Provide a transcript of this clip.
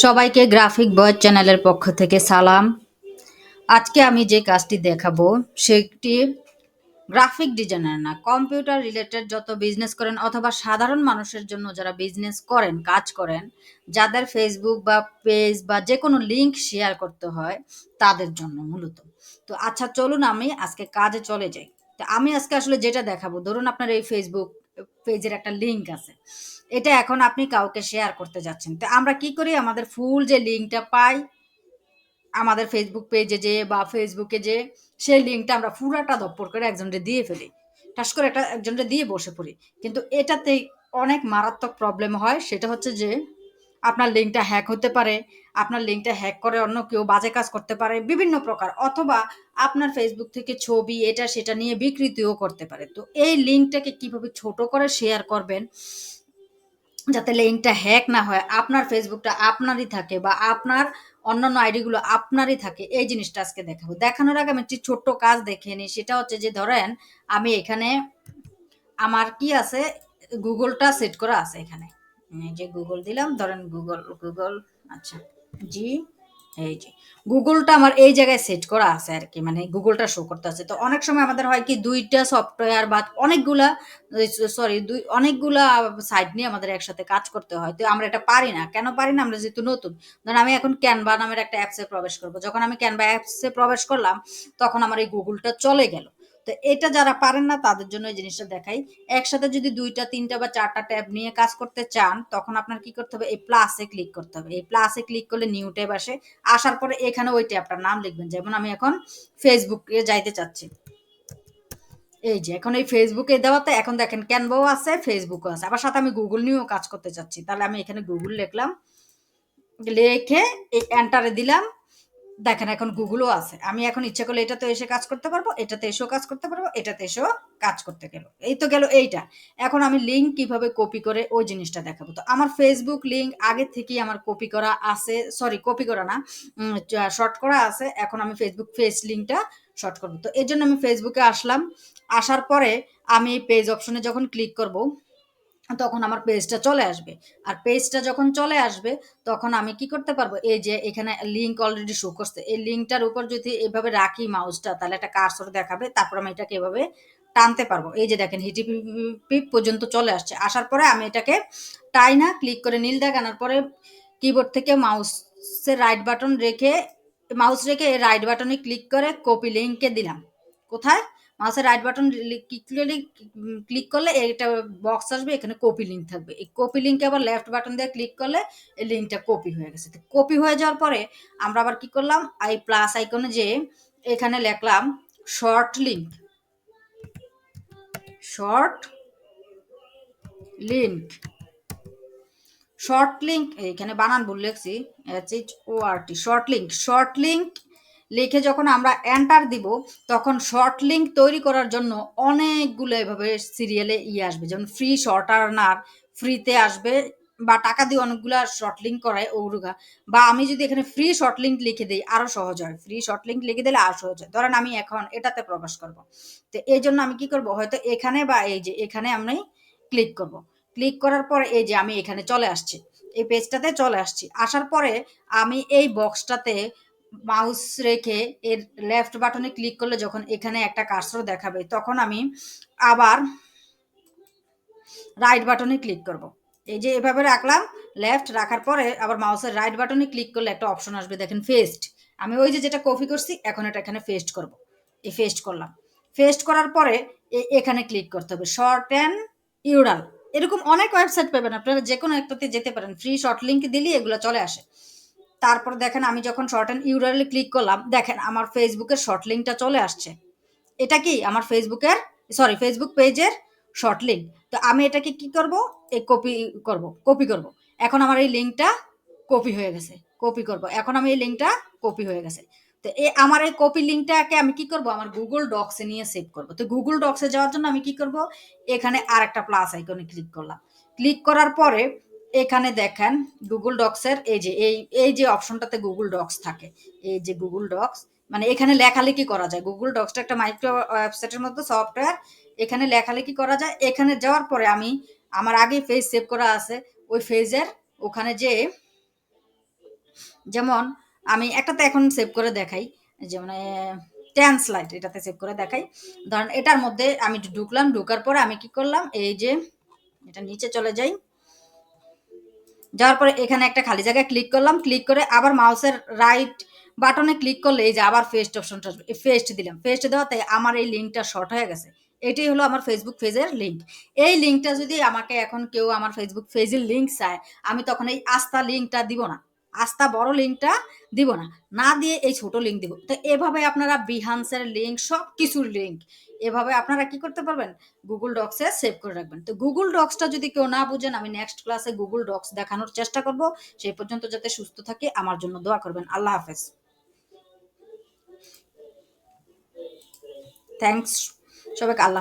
সবাইকে graphic boys চ্যানেলের পক্ষ থেকে সালাম। আজকে আমি যে কাজটি দেখাবো সেটি গ্রাফিক ডিজাইনার না, কম্পিউটার রিলেটেড যত বিজনেস করেন অথবা সাধারণ মানুষের জন্য যারা বিজনেস করেন, কাজ করেন, যাদের ফেসবুক বা পেজ বা যে কোনো লিঙ্ক শেয়ার করতে হয় তাদের জন্য মূলত। তো আচ্ছা, চলুন আমি আজকে কাজে চলে যাই। তো আমি আজকে আসলে যেটা দেখাবো, ধরুন আপনার এই ফেসবুক পেজের একটা লিঙ্ক আছে, এটা এখন আপনি কাউকে শেয়ার করতে যাচ্ছেন। তো আমরা কি করি, আমাদের ফুল যে লিঙ্কটা পাই আমাদের ফেসবুক পেজে যে বা ফেসবুকে যে, সেই লিঙ্কটা আমরা পুরাটা দপ্পর করে একজনকে দিয়ে ফেলি, ঠাস করে একটা একজনকে দিয়ে বসে পড়ি। কিন্তু এটাতে অনেক মারাত্মক প্রবলেম হয়। সেটা হচ্ছে যে আপনার লিঙ্কটা হ্যাক হতে পারে, আপনার লিঙ্কটা হ্যাক করে অন্য কেউ বাজে কাজ করতে পারে বিভিন্ন প্রকার, অথবা আপনার ফেসবুক থেকে ছবি এটা সেটা নিয়ে বিকৃতিও করতে পারে। তো এই লিঙ্কটাকে কিভাবে ছোট করে শেয়ার করবেন যাতে লিঙ্কটা হ্যাক না হয়, আপনার ফেসবুকটা আপনারই থাকে বা আপনার অন্যান্য আইডি গুলো আপনারই থাকে, এই জিনিসটা আজকে দেখাবো। দেখানোর আগে আমি একটি ছোট্ট কাজ দেখে নিই। সেটা হচ্ছে যে ধরেন আমি এখানে আমার কি আছে, গুগলটা সেট করা আছে এখানে। এই যে গুগল দিলাম, ধরেন গুগল গুগল আচ্ছা, জি, এই যে গুগলটা আমার এই জায়গায় সেট করা আছে আর কি, মানে গুগলটা শো করতে আছে। তো অনেক সময় আমাদের হয় কি, দুইটা সফটওয়্যার বা অনেকগুলা, সরি, অনেকগুলা সাইট নিয়ে আমাদের একসাথে কাজ করতে হয়। তো আমরা এটা পারি না। কেন পারি না? আমরা যেহেতু নতুন। ধরেন আমি এখন ক্যানভা নামের একটা অ্যাপসে প্রবেশ করব। যখন আমি ক্যানভা অ্যাপসে প্রবেশ করলাম, তখন আমার এই গুগলটা চলে গেল। তো এটা যারা পারেন না তাদের জন্য এই জিনিসটা দেখাই। একসাথে যদি ২ টা ৩ টা বা ৪ টা ট্যাব নিয়ে কাজ করতে চান, তখন আপনার কি করতে হবে? এই প্লাসে ক্লিক করতে হবে। এই প্লাসে ক্লিক করলে নিউ ট্যাব আসে। আসার পরে এখানে ওই ট্যাবটার নাম লিখবেন। যেমন আমি এখন ফেসবুকে যাইতে চাচ্ছি। এই যে এখন এই ফেসবুকে দেওয়াতে এখন দেখেন ক্যানভাও আছে, ফেসবুকও আছে। আবার সাথে আমি গুগল নিয়েও কাজ করতে চাচ্ছি। তাহলে আমি এখানে গুগল লিখলাম। লিখে এই এন্টারে দিলাম। দেখেন এখন গুগলও আছে। আমি এখন ইচ্ছা করলে এটাতে এসে কাজ করতে পারবো, এটাতে এসেও কাজ করতে পারবো, এটাতে এসেও কাজ করতে গেল। এই তো গেল এইটা। এখন আমি লিঙ্ক কিভাবে কপি করে ওই জিনিসটা দেখাবো। তো আমার ফেসবুক লিঙ্ক আগে থেকেই আমার কপি করা আছে, সরি কপি করা না, শর্ট করা আছে। এখন আমি ফেসবুক পেজ লিঙ্কটা শর্ট করব। তো এর জন্য আমি ফেসবুকে আসলাম। আসার পরে আমি পেজ অপশনে যখন ক্লিক করব, তখন আমার পেজটা চলে আসবে। আর পেজটা যখন চলে আসবে, তখন আমি কি করতে পারবো, এই যে এখানে লিঙ্ক অলরেডি শো করছে, এই লিঙ্কটার উপর যদি এভাবে রাখি মাউসটা, তাহলে একটা কার্সর দেখাবে। তারপর আমি এটাকে এভাবে টানতে পারবো। এই যে দেখেন হিটিপি পর্যন্ত চলে আসছে। আসার পরে আমি এটাকে টাইনা ক্লিক করে নীল দাগ আনার পরে কিবোর্ড থেকে মাউসের রাইট বাটন রেখে, মাউস রেখে এই রাইট বাটনে ক্লিক করে কপি লিঙ্কে দিলাম। কোথায়? মাউসের রাইট বাটন ক্লিক করলে এটা বক্স আসবে, এখানে কপি লিঙ্ক থাকবে। এই কপি লিঙ্কে আবার লেফট বাটন দিয়ে ক্লিক করলে এই লিঙ্কটা কপি হয়ে গেছে। তো কপি হয়ে যাওয়ার পরে আমরা আবার কি করলাম, এই প্লাস আইকনে যে এখানে লিখলাম short link, short link, short link, এখানে বানান ভুল লিখছি, SHORT, short link. Short link লিখে যখন আমরা এন্টার দিব, তখন শর্ট লিঙ্ক তৈরি করার জন্য অনেকগুলো এভাবে সিরিয়ালে আসবে। যেমন ফ্রি শর্ট আর্নার, ফ্রিতে আসবে, বা টাকা দিয়ে অনেকগুলা শর্ট লিঙ্ক করায় ওগুলা। বা আমি যদি এখানে ফ্রি শর্ট লিঙ্ক লিখে দিই আরো সহজ হয়। ফ্রি শর্ট লিঙ্ক লিখে দিলে আরো সহজ হয়। ধরেন আমি এখন এটাতে প্রবেশ করব। তো এই জন্য আমি কি করব, হয়তো এখানে বা এই যে এখানে আমি ক্লিক করব। ক্লিক করার পরে এই যে আমি এখানে চলে আসছি, এই পেজটাতে চলে আসছি। আসার পরে আমি এই বক্সটাতে মাউস রেখে এর লেফট বাটনে ক্লিক করলে যখন এখানে একটা কার্সর দেখাবে, তখন আমি আবার রাইট বাটনে ক্লিক করব। এই যে এভাবে রাখলাম, লেফট রাখার পরে আবার মাউসের রাইট বাটনে ক্লিক করলে একটা অপশন আসবে, দেখেন ফেস্ট। আমি ওই যে যেটা কপি করছি এখন এটা এখানে ফেস্ট করব। এই ফেস্ট করলাম। ফেস্ট করার পরে এখানে ক্লিক করতে হবে শর্ট অ্যান্ড ইউরাল। এরকম অনেক ওয়েবসাইট পাবেন, আপনারা যে কোনো একটাতে যেতে পারেন। ফ্রি শর্ট লিঙ্ক দিলে এগুলো চলে আসে। তারপর দেখেন আমি যখন শর্ট অ্যান্ড ইউরালে ক্লিক করলাম, দেখেন আমার ফেসবুকের শর্ট লিঙ্কটা চলে আসছে। এটা কি আমার ফেসবুকের, সরি ফেসবুক পেজের শর্ট লিঙ্ক। তো আমি এটাকে কি করব, এই কপি করব। এখন আমার এই লিঙ্কটা কপি হয়ে গেছে। কপি করব, এখন আমি এই লিঙ্কটা কপি হয়ে গেছে। তো আমার এই কপি লিঙ্কটাকে আমি কি করব, আমার গুগল ডক্সে নিয়ে সেভ করব। তো গুগল ডক্সে যাওয়ার জন্য আমি কি করব, এখানে আর একটা প্লাস আইকনে ক্লিক করলাম। ক্লিক করার পরে এখানে দেখেন গুগল ডক্সের এই যে এই যে অপশনটাতে গুগল ডক্স থাকে, এই যে গুগল ডক্স, মানে এখানে লেখালেখি করা যায়। গুগল ডক্সটা একটা মাইক্রো ওয়েবসাইটের মধ্যে সফটওয়্যার। এখানে লেখালেখি করা যায়। এখানে যাওয়ার পরে আমি আমার আগে পেজ সেভ করা আছে, ওই পেজের ওখানে যে যেমন আমি একটাতে এখন সেভ করে দেখাই, যে মানে ট্রান্সলাইট এটাতে সেভ করে দেখাই। ধরেন এটার মধ্যে আমি ঢুকলাম, ঢোকার পরে আমি কি করলাম, এই যে এটা নিচে চলে যাই, যাওয়ার পরে এখানে একটা খালি জায়গায় ক্লিক করলাম, ক্লিক করে আবার মাউসের রাইট বাটনে ক্লিক করলে এই যে আবার পেস্ট অপশনটা আসবে, পেস্ট দিলাম, পেস্ট দেওয়াতে আমার এই লিঙ্কটা শর্ট হয়ে গেছে। এটাই হলো আমার ফেসবুক পেজের লিঙ্ক। এই লিঙ্কটা যদি আমাকে এখন কেউ আমার ফেসবুক পেজের লিঙ্ক চায়, আমি তখন এই আস্থা লিঙ্কটা দিব না, আস্থা বড় লিঙ্কটা দিব না, না দিয়ে এই ছোট লিঙ্ক দিব। তো এভাবে আপনারা বিহান্সের লিঙ্ক, সব কিছুর লিঙ্ক এভাবে আপনারা কি করতে পারবেন, গুগল ডক্সে সেভ করে রাখবেন। তো গুগল ডক্সটা যদি কেউ না বুঝেন, আমি নেক্সট ক্লাসে গুগল ডক্স দেখানোর চেষ্টা করব। সেই পর্যন্ত যাতে সুস্থ থাকে, আমার জন্য দোয়া করবেন। আল্লাহ হাফেজ। থ্যাংকস সবাইকে। আল্লাহ